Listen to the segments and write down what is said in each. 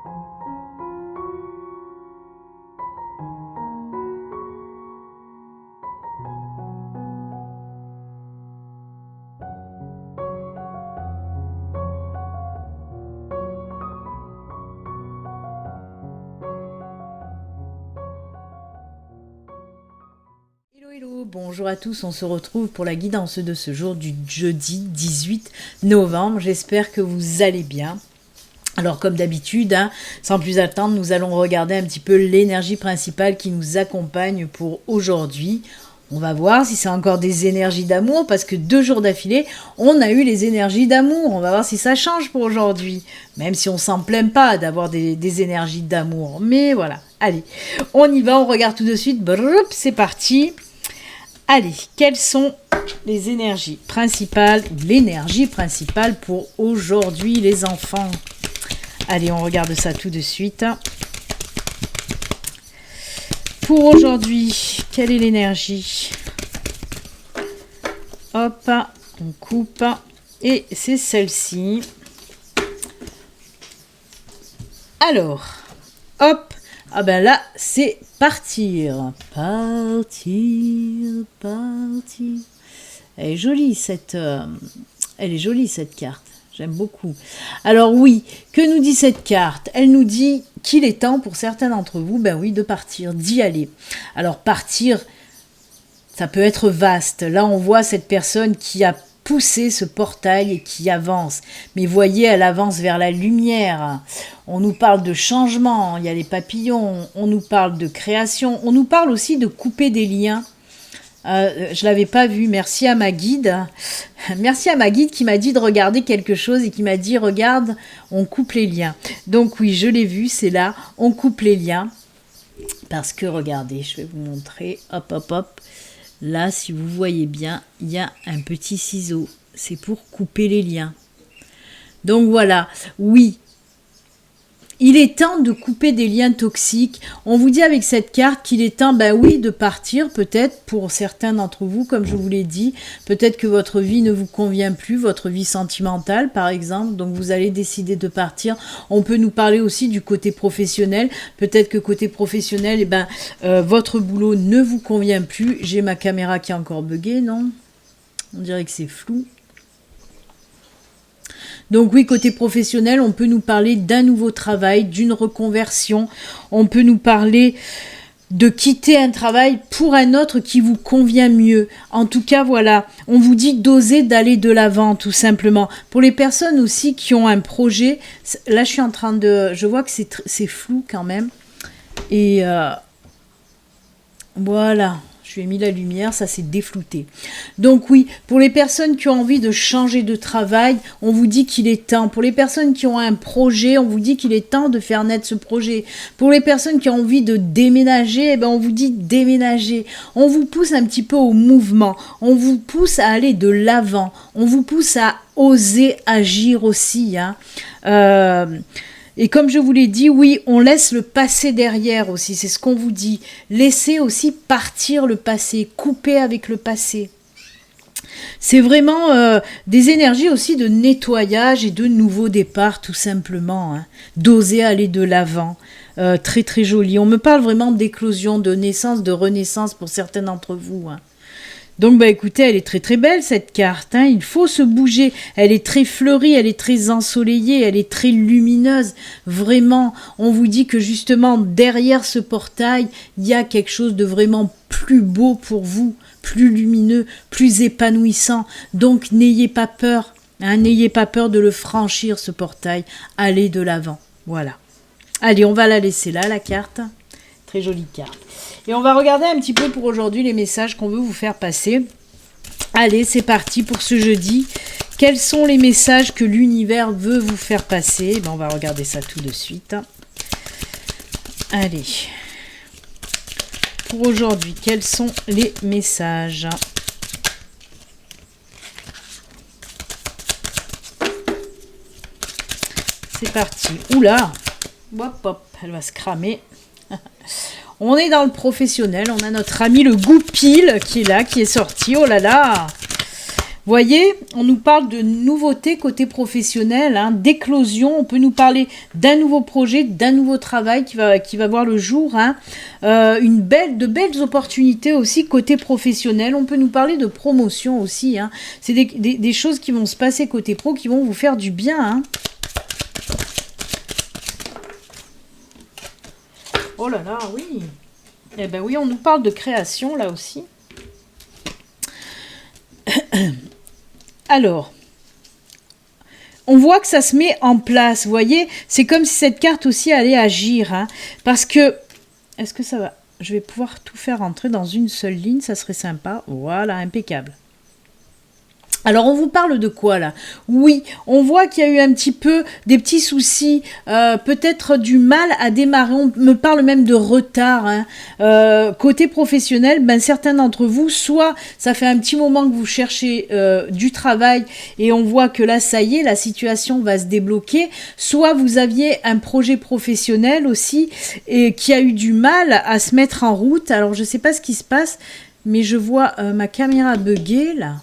Hello, bonjour à tous, on se retrouve pour la guidance de ce jour du jeudi 18 novembre. J'espère que vous allez bien. Alors comme d'habitude, sans plus attendre, nous allons regarder un petit peu l'énergie principale qui nous accompagne pour aujourd'hui. On va voir si c'est encore des énergies d'amour, parce que 2 jours d'affilée, on a eu les énergies d'amour. On va voir si ça change pour aujourd'hui, même si on s'en plaint pas d'avoir des énergies d'amour. Mais voilà, allez, on y va, on regarde tout de suite. Brrr, c'est parti. Allez, quelles sont les énergies principales, l'énergie principale pour aujourd'hui les enfants? Allez, on regarde ça tout de suite. Pour aujourd'hui, quelle est l'énergie? Hop, on coupe. Et c'est celle-ci. Alors, hop. Ah ben là, c'est partir. Partir, partir. Elle est jolie cette carte. J'aime beaucoup. Alors oui, que nous dit cette carte? Elle nous dit qu'il est temps pour certains d'entre vous, ben oui, de partir, d'y aller. Alors partir, ça peut être vaste. Là, on voit cette personne qui a poussé ce portail et qui avance. Mais voyez, elle avance vers la lumière. On nous parle de changement, il y a les papillons, on nous parle de création, on nous parle aussi de couper des liens. Je l'avais pas vu, merci à ma guide. Merci à ma guide qui m'a dit de regarder quelque chose et qui m'a dit, regarde, on coupe les liens. Donc oui, je l'ai vu, c'est là, on coupe les liens. Parce que, regardez, je vais vous montrer, hop, hop, hop. Là, si vous voyez bien, il y a un petit ciseau. C'est pour couper les liens. Donc voilà, oui. Il est temps de couper des liens toxiques. On vous dit avec cette carte qu'il est temps, ben oui, de partir peut-être pour certains d'entre vous, comme je vous l'ai dit. Peut-être que votre vie ne vous convient plus, votre vie sentimentale par exemple. Donc vous allez décider de partir. On peut nous parler aussi du côté professionnel. Peut-être que côté professionnel, eh ben, votre boulot ne vous convient plus. J'ai ma caméra qui est encore buggée, non? On dirait que c'est flou. Donc oui, côté professionnel, on peut nous parler d'un nouveau travail, d'une reconversion. On peut nous parler de quitter un travail pour un autre qui vous convient mieux. En tout cas, voilà, on vous dit d'oser d'aller de l'avant, tout simplement. Pour les personnes aussi qui ont un projet, là, je suis en train de... Je vois que c'est flou quand même. Et voilà. Je lui ai mis la lumière, ça s'est déflouté. Donc oui, pour les personnes qui ont envie de changer de travail, on vous dit qu'il est temps. Pour les personnes qui ont un projet, on vous dit qu'il est temps de faire naître ce projet. Pour les personnes qui ont envie de déménager, eh ben on vous dit déménager. On vous pousse un petit peu au mouvement. On vous pousse à aller de l'avant. On vous pousse à oser agir aussi. Et comme je vous l'ai dit, oui, on laisse le passé derrière aussi, c'est ce qu'on vous dit. Laissez aussi partir le passé, couper avec le passé. C'est vraiment des énergies aussi de nettoyage et de nouveau départ, tout simplement. D'oser aller de l'avant. Très très joli. On me parle vraiment d'éclosion, de naissance, de renaissance pour certains d'entre vous. Donc, bah, écoutez, elle est très très belle cette carte, il faut se bouger, elle est très fleurie, elle est très ensoleillée, elle est très lumineuse, vraiment, on vous dit que justement, derrière ce portail, il y a quelque chose de vraiment plus beau pour vous, plus lumineux, plus épanouissant, donc n'ayez pas peur, n'ayez pas peur de le franchir ce portail, allez de l'avant, voilà. Allez, on va la laisser là, la carte. Très jolie carte. Et on va regarder un petit peu pour aujourd'hui les messages qu'on veut vous faire passer. Allez, c'est parti pour ce jeudi. Quels sont les messages que l'univers veut vous faire passer? Ben, on va regarder ça tout de suite. Allez. Pour aujourd'hui, quels sont les messages? C'est parti. Oula! Hop, hop, elle va se cramer. On est dans le professionnel, on a notre ami le Goupil qui est là, qui est sorti, oh là là. Voyez, on nous parle de nouveautés côté professionnel, hein, d'éclosion. On peut nous parler d'un nouveau projet, d'un nouveau travail qui va voir le jour. Hein. De belles opportunités aussi côté professionnel. On peut nous parler de promotion aussi. Hein. C'est des choses qui vont se passer côté pro qui vont vous faire du bien. Hein. Oh là là, oui. Eh ben oui, on nous parle de création là aussi. Alors, on voit que ça se met en place, vous voyez, c'est comme si cette carte aussi allait agir, hein, parce que, est-ce que ça va, je vais pouvoir tout faire rentrer dans une seule ligne, ça serait sympa, voilà, impeccable. Alors, on vous parle de quoi, là? Oui, on voit qu'il y a eu un petit peu des petits soucis, peut-être du mal à démarrer. On me parle même de retard. Hein. Côté professionnel, ben, certains d'entre vous, soit ça fait un petit moment que vous cherchez du travail et on voit que là, ça y est, la situation va se débloquer, soit vous aviez un projet professionnel aussi et qui a eu du mal à se mettre en route. Alors, je ne sais pas ce qui se passe, mais je vois ma caméra bugger, là.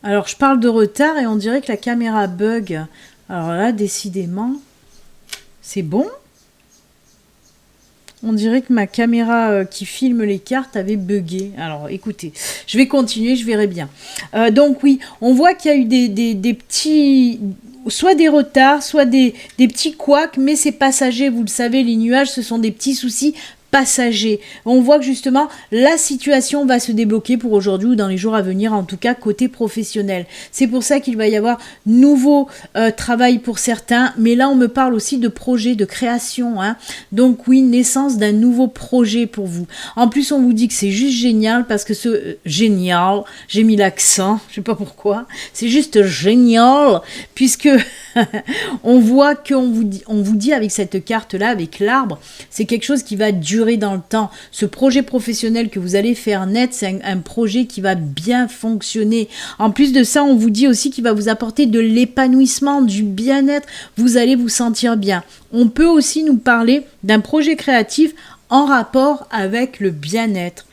Alors, je parle de retard et on dirait que la caméra bug. Alors là, décidément, c'est bon. On dirait que ma caméra qui filme les cartes avait bugué. Alors, écoutez, je vais continuer, je verrai bien. Donc oui, on voit qu'il y a eu des petits... soit des retards, soit des petits couacs, mais c'est passager. Vous le savez, les nuages, ce sont des petits soucis passager. On voit que justement la situation va se débloquer pour aujourd'hui ou dans les jours à venir, en tout cas côté professionnel. C'est pour ça qu'il va y avoir nouveau travail pour certains, mais là on me parle aussi de projet, de création. Hein. Donc oui, naissance d'un nouveau projet pour vous. En plus on vous dit que c'est juste génial parce que génial, j'ai mis l'accent, je sais pas pourquoi, c'est juste génial puisque on voit qu'on vous dit avec cette carte là, avec l'arbre, c'est quelque chose qui va durer dans le temps. Ce projet professionnel que vous allez faire naître, c'est un projet qui va bien fonctionner. En plus de ça, on vous dit aussi qu'il va vous apporter de l'épanouissement, du bien-être. Vous allez vous sentir bien. On peut aussi nous parler d'un projet créatif en rapport avec le bien-être,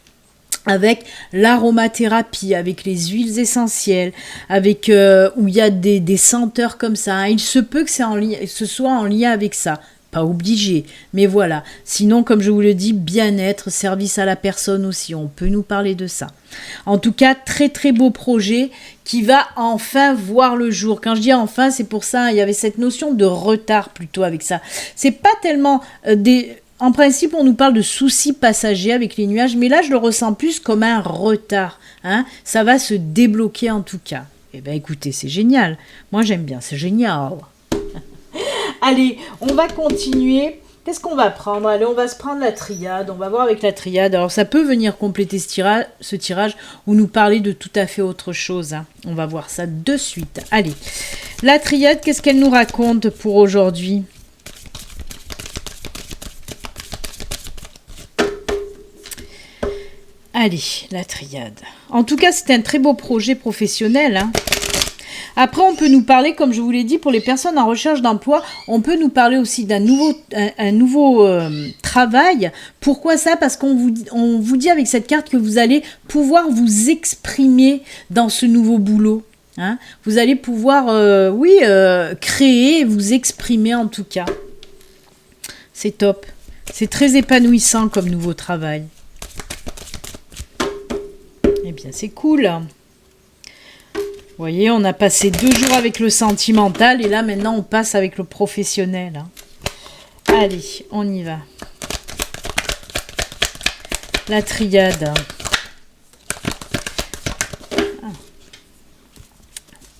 avec l'aromathérapie, avec les huiles essentielles, avec où il y a des senteurs comme ça. Hein. Il se peut que ce soit en lien avec ça. Pas obligé, mais voilà. Sinon, comme je vous le dis, bien-être, service à la personne aussi, on peut nous parler de ça. En tout cas, très très beau projet qui va enfin voir le jour. Quand je dis enfin, c'est pour ça, il y avait cette notion de retard plutôt avec ça. C'est pas tellement En principe, on nous parle de soucis passagers avec les nuages, mais là, je le ressens plus comme un retard. Hein. Ça va se débloquer en tout cas. Eh bien, écoutez, c'est génial. Moi, j'aime bien, c'est génial. Allez, on va continuer. Qu'est-ce qu'on va prendre? Allez, on va se prendre la triade. On va voir avec la triade. Alors, ça peut venir compléter ce tirage ou nous parler de tout à fait autre chose. Hein. On va voir ça de suite. Allez, la triade, qu'est-ce qu'elle nous raconte pour aujourd'hui? Allez, la triade. En tout cas, c'est un très beau projet professionnel. Hein. Après, on peut nous parler, comme je vous l'ai dit, pour les personnes en recherche d'emploi, on peut nous parler aussi d'un nouveau travail. Pourquoi ça? Parce qu'on vous dit avec cette carte que vous allez pouvoir vous exprimer dans ce nouveau boulot. Hein. Vous allez pouvoir, créer, vous exprimer en tout cas. C'est top. C'est très épanouissant comme nouveau travail. Eh bien, c'est cool. Vous voyez, on a passé 2 jours avec le sentimental et là, maintenant, on passe avec le professionnel. Hein. Allez, on y va. La triade. Ah.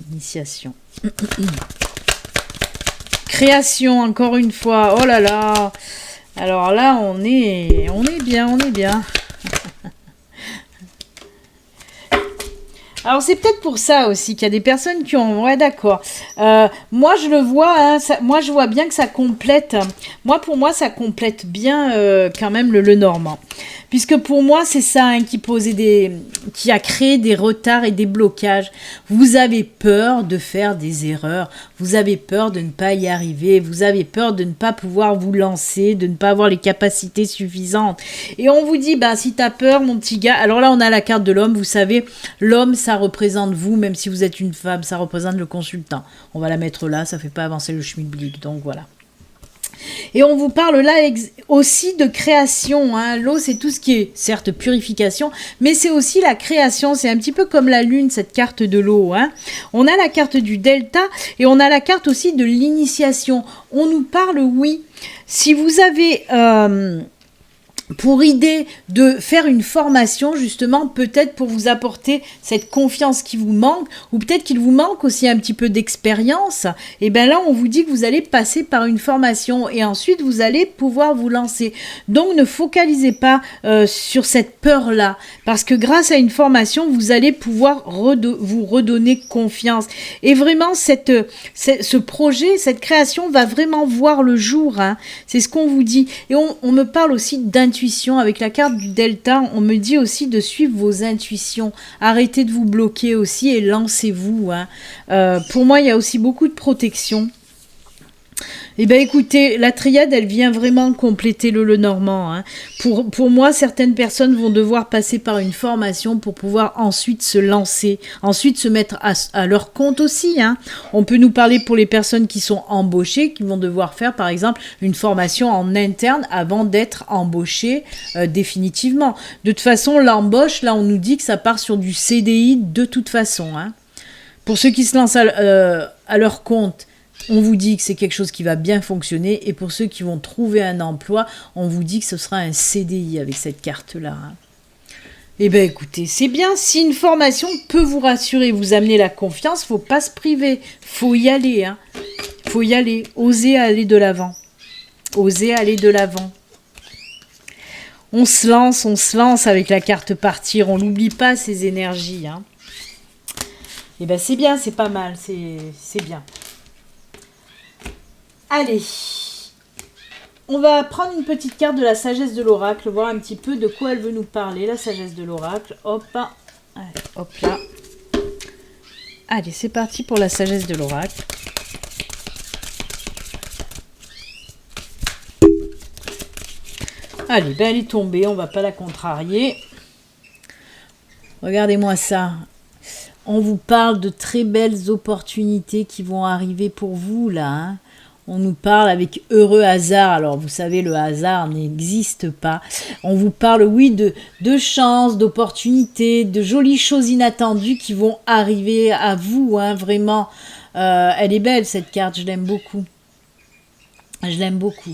Initiation. Création, encore une fois. Oh là là. Alors là, on est bien, on est bien. Alors c'est peut-être pour ça aussi qu'il y a des personnes qui ont... Ouais, d'accord. Moi je le vois, hein, moi je vois bien que ça complète. Pour moi ça complète bien quand même le normand. Puisque pour moi c'est ça hein, qui a créé des retards et des blocages. Vous avez peur de faire des erreurs. Vous avez peur de ne pas y arriver, vous avez peur de ne pas pouvoir vous lancer, de ne pas avoir les capacités suffisantes. Et on vous dit, bah, si tu as peur, mon petit gars, alors là, on a la carte de l'homme, vous savez, l'homme, ça représente vous, même si vous êtes une femme, ça représente le consultant. On va la mettre là, ça fait pas avancer le schmilblick, donc voilà. Et on vous parle là aussi de création. Hein. L'eau, c'est tout ce qui est, certes, purification, mais c'est aussi la création. C'est un petit peu comme la lune, cette carte de l'eau. Hein. On a la carte du delta et on a la carte aussi de l'initiation. On nous parle, oui, si vous avez... pour idée de faire une formation, justement, peut-être pour vous apporter cette confiance qui vous manque, ou peut-être qu'il vous manque aussi un petit peu d'expérience, et bien là, on vous dit que vous allez passer par une formation, et ensuite, vous allez pouvoir vous lancer. Donc, ne focalisez pas sur cette peur-là, parce que grâce à une formation, vous allez pouvoir vous redonner confiance. Et vraiment, ce projet, cette création va vraiment voir le jour, hein. C'est ce qu'on vous dit. Et on me parle aussi d'intuition. Avec la carte du delta, on me dit aussi de suivre vos intuitions. Arrêtez de vous bloquer aussi et lancez-vous. Hein. Pour moi, il y a aussi beaucoup de protection. Eh bien, écoutez, la triade, elle vient vraiment compléter le Lenormand. Hein. Pour moi, certaines personnes vont devoir passer par une formation pour pouvoir ensuite se lancer, ensuite se mettre à leur compte aussi. Hein. On peut nous parler pour les personnes qui sont embauchées, qui vont devoir faire, par exemple, une formation en interne avant d'être embauchées définitivement. De toute façon, l'embauche, là, on nous dit que ça part sur du CDI de toute façon. Hein. Pour ceux qui se lancent à leur compte, on vous dit que c'est quelque chose qui va bien fonctionner. Et pour ceux qui vont trouver un emploi, on vous dit que ce sera un CDI avec cette carte-là. Hein. Eh bien, écoutez, c'est bien. Si une formation peut vous rassurer, vous amener la confiance, faut pas se priver. Faut y aller. Hein. Faut y aller. Osez aller de l'avant. Osez aller de l'avant. On se lance avec la carte partir. On n'oublie pas ces énergies. Hein. Eh bien, c'est bien, c'est pas mal. C'est bien. Allez, on va prendre une petite carte de la sagesse de l'oracle, voir un petit peu de quoi elle veut nous parler, la sagesse de l'oracle. Hop, allez, hop là. Allez, c'est parti pour la sagesse de l'oracle. Allez, ben elle est tombée, on va pas la contrarier. Regardez-moi ça. On vous parle de très belles opportunités qui vont arriver pour vous, là, hein. On nous parle avec heureux hasard. Alors, vous savez, le hasard n'existe pas. On vous parle, oui, de chances, d'opportunités, de jolies choses inattendues qui vont arriver à vous, hein, vraiment. Elle est belle, cette carte. Je l'aime beaucoup. Je l'aime beaucoup.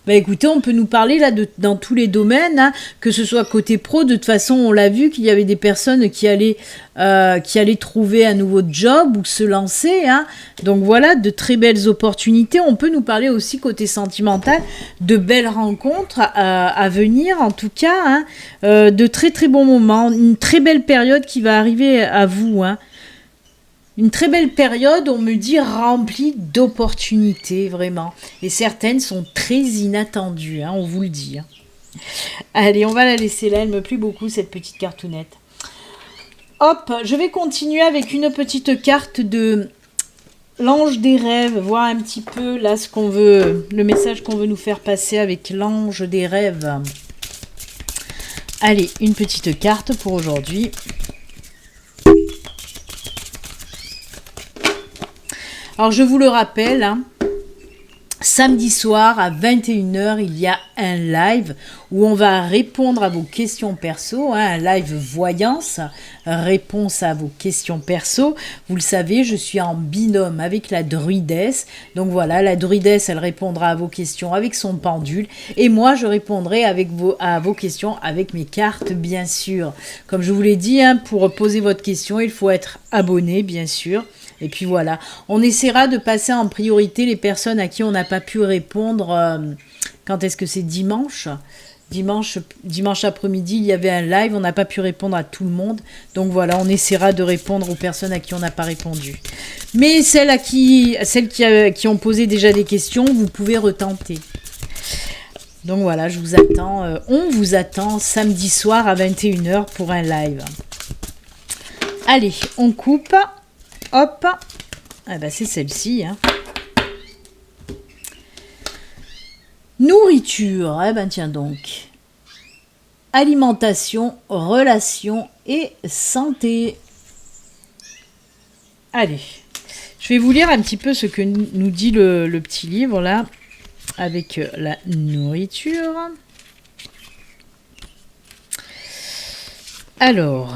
Bah écoutez, on peut nous parler là dans tous les domaines, hein, que ce soit côté pro. De toute façon, on l'a vu qu'il y avait des personnes qui allaient trouver un nouveau job ou se lancer. Hein. Donc voilà, de très belles opportunités. On peut nous parler aussi côté sentimental, de belles rencontres à venir en tout cas. Hein, de très très bons moments, une très belle période qui va arriver à vous. Hein. Une très belle période, on me dit, remplie d'opportunités, vraiment. Et certaines sont très inattendues, hein, on vous le dit. Hein. Allez, on va la laisser là, elle me plaît beaucoup, cette petite cartounette. Hop, je vais continuer avec une petite carte de l'ange des rêves, voir un petit peu là ce qu'on veut, le message qu'on veut nous faire passer avec l'ange des rêves. Allez, une petite carte pour aujourd'hui. Alors, je vous le rappelle, hein, samedi soir à 21h, il y a un live où on va répondre à vos questions perso, hein, un live voyance, réponse à vos questions perso. Vous le savez, je suis en binôme avec la druidesse. Donc voilà, la druidesse, elle répondra à vos questions avec son pendule. Et moi, je répondrai à vos questions avec mes cartes, bien sûr. Comme je vous l'ai dit, hein, pour poser votre question, il faut être abonné, bien sûr. Et puis voilà, on essaiera de passer en priorité les personnes à qui on n'a pas pu répondre. Quand est-ce que c'est dimanche ? Dimanche après-midi, il y avait un live, on n'a pas pu répondre à tout le monde. Donc voilà, on essaiera de répondre aux personnes à qui on n'a pas répondu. Mais celles qui ont posé déjà des questions, vous pouvez retenter. Donc voilà, je vous attends. On vous attend samedi soir à 21h pour un live. Allez, on coupe. Hop, Ah ben c'est celle-ci. Hein. Nourriture. Eh ben tiens donc. Alimentation, relations et santé. Allez. Je vais vous lire un petit peu ce que nous dit le petit livre là. Avec la nourriture. Alors,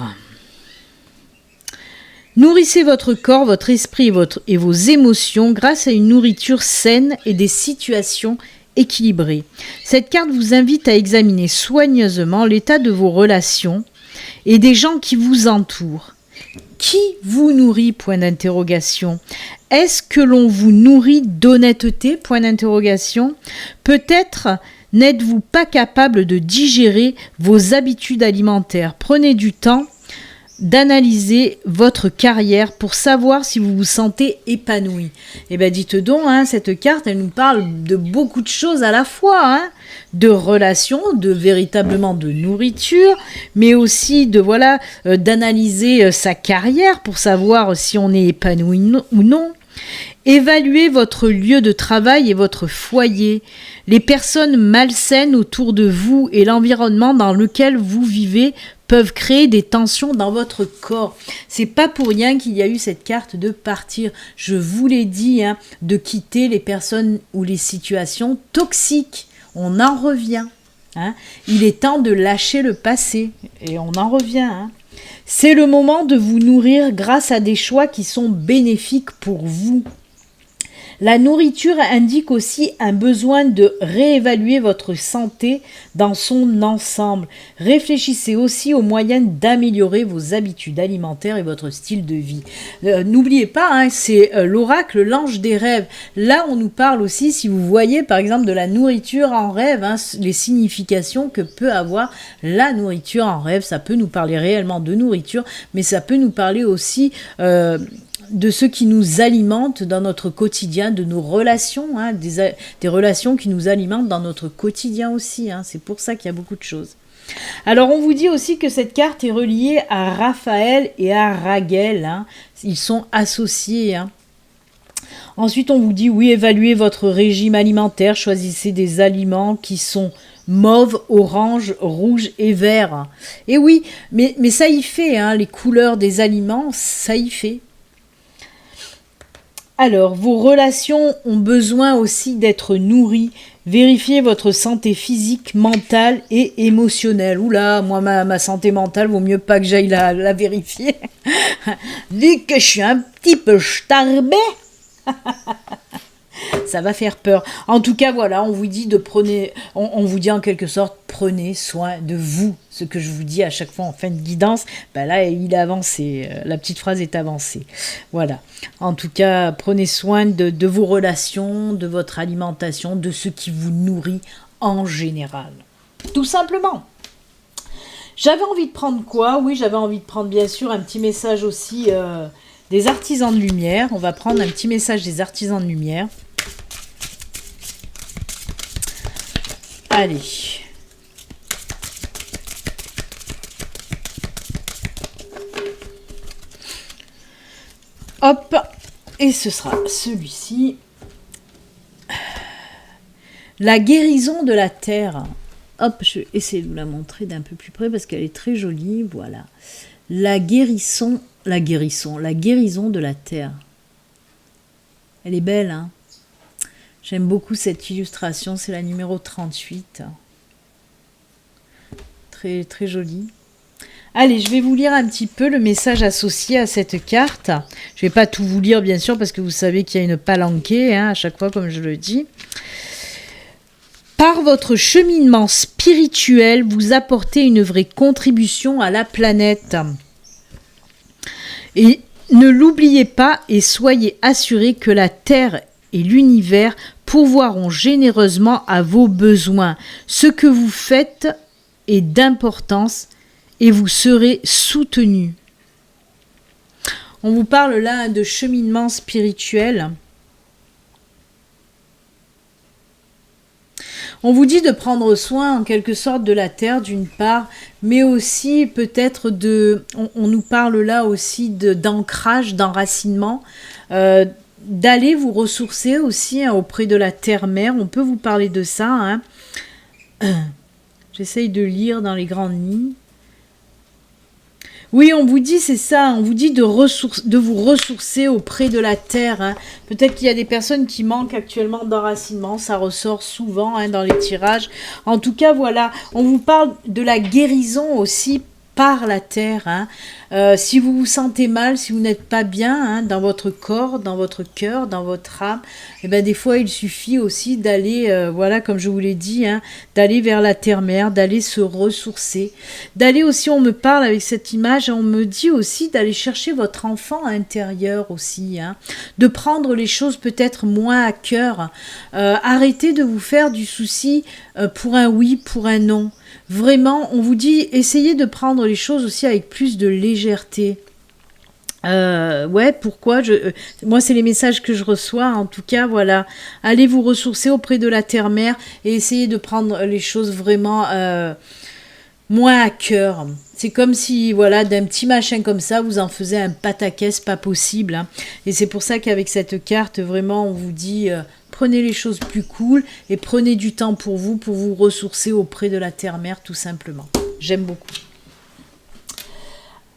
nourrissez votre corps, votre esprit et vos émotions grâce à une nourriture saine et des situations équilibrées. Cette carte vous invite à examiner soigneusement l'état de vos relations et des gens qui vous entourent. Qui vous nourrit? Point d'interrogation. Est-ce que l'on vous nourrit d'honnêteté? Point d'interrogation. Peut-être n'êtes-vous pas capable de digérer vos habitudes alimentaires. Prenez du temps d'analyser votre carrière pour savoir si vous vous sentez épanoui. Eh bien, dites donc, hein, cette carte, elle nous parle de beaucoup de choses à la fois, hein, de relations, de véritablement de nourriture, mais aussi de d'analyser sa carrière pour savoir si on est épanoui ou non. Évaluez votre lieu de travail et votre foyer, les personnes malsaines autour de vous et l'environnement dans lequel vous vivez peuvent créer des tensions dans votre corps. C'est pas pour rien qu'il y a eu cette carte de partir. Je vous l'ai dit, hein, de quitter les personnes ou les situations toxiques. On en revient. Hein. Il est temps de lâcher le passé et on en revient. Hein. C'est le moment de vous nourrir grâce à des choix qui sont bénéfiques pour vous. La nourriture indique aussi un besoin de réévaluer votre santé dans son ensemble. Réfléchissez aussi aux moyens d'améliorer vos habitudes alimentaires et votre style de vie. N'oubliez pas, hein, c'est l'oracle, l'ange des rêves. Là, on nous parle aussi, si vous voyez par exemple de la nourriture en rêve, hein, les significations que peut avoir la nourriture en rêve. Ça peut nous parler réellement de nourriture, mais ça peut nous parler aussi de ce qui nous alimente dans notre quotidien, de nos relations, hein, des relations qui nous alimentent dans notre quotidien aussi. Hein, c'est pour ça qu'il y a beaucoup de choses. Alors on vous dit aussi que cette carte est reliée à Raphaël et à Raguel. Hein, ils sont associés. Hein. Ensuite on vous dit oui, évaluez votre régime alimentaire, choisissez des aliments qui sont mauve, orange, rouge et vert. Et oui, mais ça y fait, hein, les couleurs des aliments, ça y fait. Alors, vos relations ont besoin aussi d'être nourries. Vérifiez votre santé physique, mentale et émotionnelle. Oula, moi, ma santé mentale, vaut mieux pas que j'aille la vérifier. Vu que je suis un petit peu starbé, ça va faire peur. En tout cas, voilà, on vous dit on vous dit en quelque sorte, prenez soin de vous. Ce que je vous dis à chaque fois en fin de guidance, ben là, il est avancé. La petite phrase est avancée. Voilà. En tout cas, prenez soin de vos relations, de votre alimentation, de ce qui vous nourrit en général. Tout simplement. J'avais envie de prendre quoi? Oui, j'avais envie de prendre bien sûr un petit message aussi des artisans de lumière. On va prendre un petit message des artisans de lumière. Allez. Hop. Et ce sera celui-ci. La guérison de la terre. Hop, je vais essayer de vous la montrer d'un peu plus près parce qu'elle est très jolie. Voilà. La guérison de la terre. Elle est belle, hein? J'aime beaucoup cette illustration, c'est la numéro 38. Très, très jolie. Allez, je vais vous lire un petit peu le message associé à cette carte. Je ne vais pas tout vous lire, bien sûr, parce que vous savez qu'il y a une palanquée, hein, à chaque fois, comme je le dis. Par votre cheminement spirituel, vous apportez une vraie contribution à la planète. Et ne l'oubliez pas et soyez assurés que la Terre et l'univers pourvoiront généreusement à vos besoins. Ce que vous faites est d'importance et vous serez soutenus. On vous parle là de cheminement spirituel. On vous dit de prendre soin en quelque sorte de la terre d'une part, mais aussi peut-être on nous parle là aussi d'ancrage, d'enracinement, d'aller vous ressourcer aussi hein, auprès de la terre-mère. On peut vous parler de ça. Hein. J'essaye de lire dans les grandes lignes. Oui, on vous dit, c'est ça, on vous dit de vous ressourcer auprès de la terre. Hein. Peut-être qu'il y a des personnes qui manquent actuellement d'enracinement, ça ressort souvent hein, dans les tirages. En tout cas, voilà, on vous parle de la guérison aussi par la terre. Hein. Si vous vous sentez mal, si vous n'êtes pas bien hein, dans votre corps, dans votre cœur, dans votre âme, et ben des fois il suffit aussi d'aller, voilà comme je vous l'ai dit, hein, d'aller vers la terre-mère, d'aller se ressourcer, d'aller aussi, on me parle avec cette image, on me dit aussi d'aller chercher votre enfant intérieur aussi, hein, de prendre les choses peut-être moins à cœur, arrêtez de vous faire du souci pour un oui, pour un non. Vraiment, on vous dit, essayez de prendre les choses aussi avec plus de légèreté. Ouais, pourquoi moi, c'est les messages que je reçois. En tout cas, voilà. Allez vous ressourcer auprès de la terre-mère et essayez de prendre les choses vraiment moins à cœur. C'est comme si, voilà, d'un petit machin comme ça, vous en faisiez un pataquès pas possible. Hein. Et c'est pour ça qu'avec cette carte, vraiment, on vous dit... prenez les choses plus cool et prenez du temps pour vous ressourcer auprès de la terre-mère, tout simplement. J'aime beaucoup.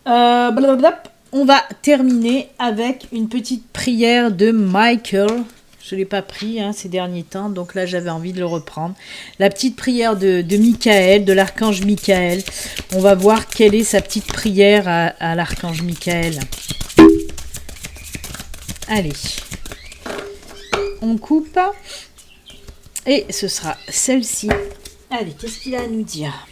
On va terminer avec une petite prière de Michael. Je ne l'ai pas pris hein, ces derniers temps, donc là j'avais envie de le reprendre. La petite prière de Michael, de l'archange Michael. On va voir quelle est sa petite prière à l'archange Michael. Allez. On coupe et ce sera celle-ci. Allez, qu'est-ce qu'il a à nous dire?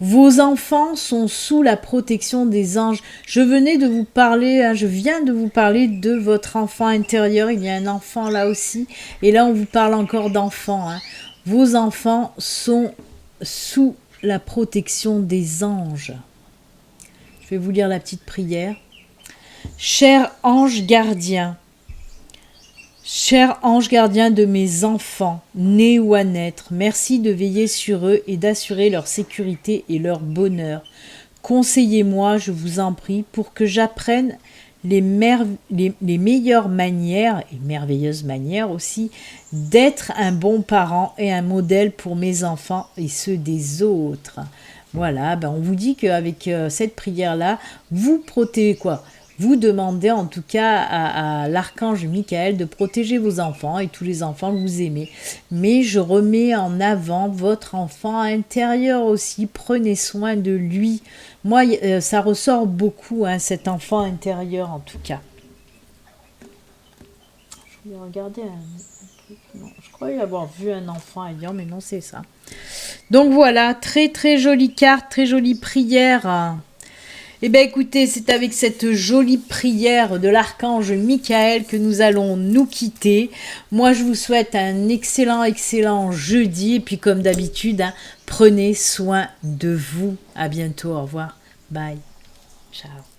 Vos enfants sont sous la protection des anges. Je venais de vous parler, hein, je viens de vous parler de votre enfant intérieur. Il y a un enfant là aussi. Et là, on vous parle encore d'enfants. Hein. Vos enfants sont sous la protection des anges. Je vais vous lire la petite prière. Cher ange gardien, cher ange gardien de mes enfants, nés ou à naître, merci de veiller sur eux et d'assurer leur sécurité et leur bonheur. Conseillez-moi, je vous en prie, pour que j'apprenne les meilleures manières, et merveilleuses manières aussi, d'être un bon parent et un modèle pour mes enfants et ceux des autres. Voilà, ben on vous dit qu'avec cette prière-là, vous protégez quoi ? Vous demandez en tout cas à l'archange Michael de protéger vos enfants et tous les enfants que vous aimez. Mais je remets en avant votre enfant intérieur aussi. Prenez soin de lui. Moi, ça ressort beaucoup, hein, cet enfant intérieur en tout cas. Je vais regarder un truc. Non, je croyais avoir vu un enfant ailleurs, mais non, c'est ça. Donc voilà, très très jolie carte, très jolie prière. Eh bien écoutez, c'est avec cette jolie prière de l'archange Michael que nous allons nous quitter. Moi je vous souhaite un excellent jeudi. Et puis comme d'habitude, hein, prenez soin de vous. À bientôt, au revoir. Bye. Ciao.